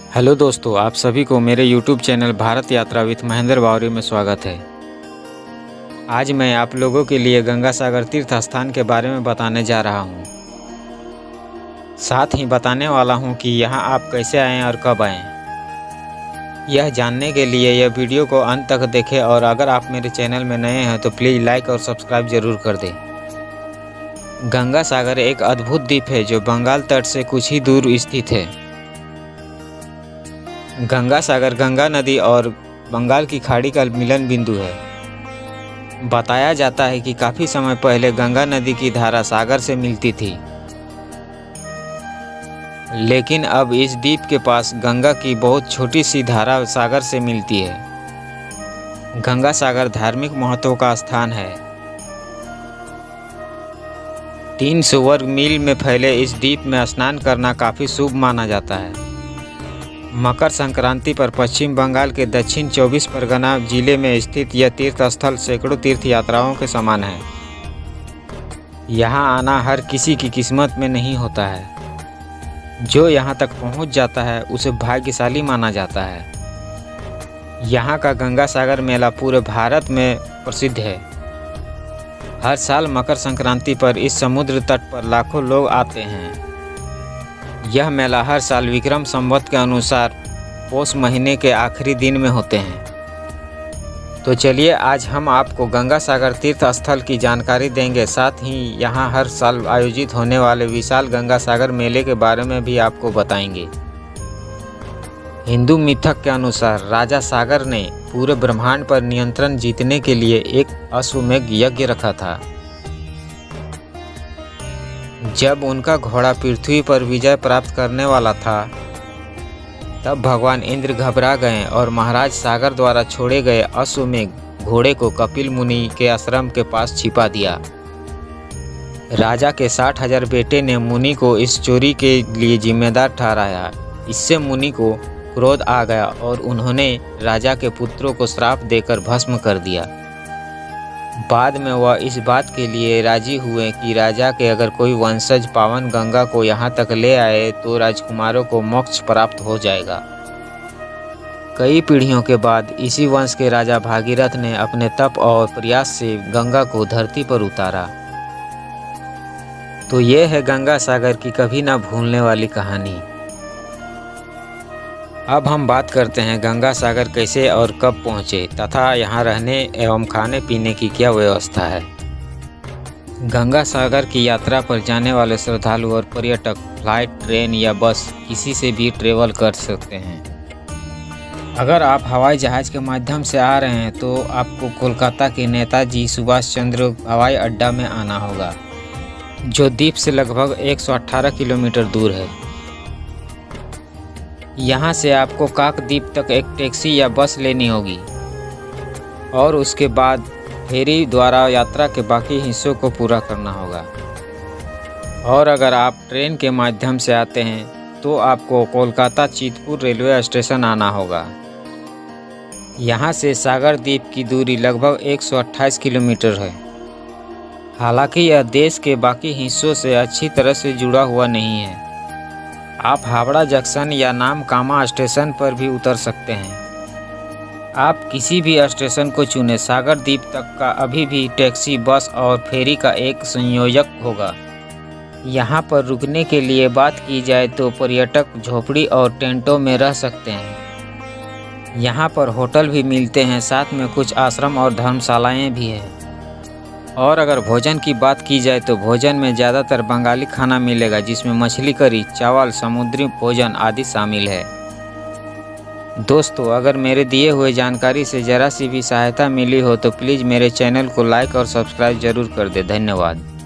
Hello दोस्तों, आप सभी को मेरे YouTube चैनल भारत यात्रा विथ महेंद्र बावरी में स्वागत है। आज मैं आप लोगों के लिए गंगा सागर तीर्थ स्थान के बारे में बताने जा रहा हूँ। साथ ही बताने वाला हूँ कि यहाँ आप कैसे आएँ और कब आएँ। यह जानने के लिए यह वीडियो को अंत तक देखें और अगर आप मेरे चैनल में नए हैं तो प्लीज़ लाइक और सब्सक्राइब ज़रूर कर दें। गंगा सागर एक अद्भुत द्वीप है जो बंगाल तट से कुछ ही दूर स्थित है। गंगा सागर गंगा नदी और बंगाल की खाड़ी का मिलन बिंदु है। बताया जाता है कि काफ़ी समय पहले गंगा नदी की धारा सागर से मिलती थी, लेकिन अब इस द्वीप के पास गंगा की बहुत छोटी सी धारा सागर से मिलती है। गंगा सागर धार्मिक महत्व का स्थान है। 300 वर्ग मील में फैले इस द्वीप में स्नान करना काफ़ी शुभ माना जाता है। मकर संक्रांति पर पश्चिम बंगाल के दक्षिण 24 परगना जिले में स्थित यह तीर्थ स्थल सैकड़ों तीर्थ यात्राओं के समान है। यहाँ आना हर किसी की किस्मत में नहीं होता है। जो यहाँ तक पहुँच जाता है उसे भाग्यशाली माना जाता है। यहाँ का गंगा सागर मेला पूरे भारत में प्रसिद्ध है। हर साल मकर संक्रांति पर इस समुद्र तट पर लाखों लोग आते हैं। यह मेला हर साल विक्रम संवत के अनुसार पौष महीने के आखिरी दिन में होते हैं। तो चलिए आज हम आपको गंगा सागर तीर्थ स्थल की जानकारी देंगे। साथ ही यहाँ हर साल आयोजित होने वाले विशाल गंगा सागर मेले के बारे में भी आपको बताएंगे। हिंदू मिथक के अनुसार राजा सागर ने पूरे ब्रह्मांड पर नियंत्रण जीतने के लिए एक अश्वमेध यज्ञ रखा था। जब उनका घोड़ा पृथ्वी पर विजय प्राप्त करने वाला था, तब भगवान इंद्र घबरा गए और महाराज सागर द्वारा छोड़े गए अश्वमेध घोड़े को कपिल मुनि के आश्रम के पास छिपा दिया। राजा के 60,000 बेटे ने मुनि को इस चोरी के लिए जिम्मेदार ठहराया। इससे मुनि को क्रोध आ गया और उन्होंने राजा के पुत्रों को श्राप देकर भस्म कर दिया। बाद में वह इस बात के लिए राजी हुए कि राजा के अगर कोई वंशज पावन गंगा को यहाँ तक ले आए तो राजकुमारों को मोक्ष प्राप्त हो जाएगा। कई पीढ़ियों के बाद इसी वंश के राजा भागीरथ ने अपने तप और प्रयास से गंगा को धरती पर उतारा। तो ये है गंगा सागर की कभी ना भूलने वाली कहानी। अब हम बात करते हैं गंगा सागर कैसे और कब पहुँचे तथा यहाँ रहने एवं खाने पीने की क्या व्यवस्था है। गंगा सागर की यात्रा पर जाने वाले श्रद्धालु और पर्यटक फ्लाइट, ट्रेन या बस किसी से भी ट्रेवल कर सकते हैं। अगर आप हवाई जहाज़ के माध्यम से आ रहे हैं तो आपको कोलकाता के नेताजी सुभाष चंद्र हवाई अड्डा में आना होगा, जो द्वीप से लगभग 118 किलोमीटर दूर है। यहाँ से आपको काकद्वीप तक एक टैक्सी या बस लेनी होगी और उसके बाद फेरी द्वारा यात्रा के बाकी हिस्सों को पूरा करना होगा। और अगर आप ट्रेन के माध्यम से आते हैं तो आपको कोलकाता चितपुर रेलवे स्टेशन आना होगा। यहाँ से सागर द्वीप की दूरी लगभग 128 किलोमीटर है। हालांकि यह देश के बाकी हिस्सों से अच्छी तरह से जुड़ा हुआ नहीं है। आप हावड़ा जंक्शन या नामकामा स्टेशन पर भी उतर सकते हैं। आप किसी भी स्टेशन को चुनें, सागर द्वीप तक का अभी भी टैक्सी, बस और फेरी का एक संयोजक होगा। यहाँ पर रुकने के लिए बात की जाए तो पर्यटक झोपड़ी और टेंटों में रह सकते हैं। यहाँ पर होटल भी मिलते हैं, साथ में कुछ आश्रम और धर्मशालाएँ भी हैं। और अगर भोजन की बात की जाए तो भोजन में ज़्यादातर बंगाली खाना मिलेगा, जिसमें मछली करी, चावल, समुद्री भोजन आदि शामिल है। दोस्तों, अगर मेरे दिए हुए जानकारी से ज़रा सी भी सहायता मिली हो तो प्लीज़ मेरे चैनल को लाइक और सब्सक्राइब ज़रूर कर दें। धन्यवाद।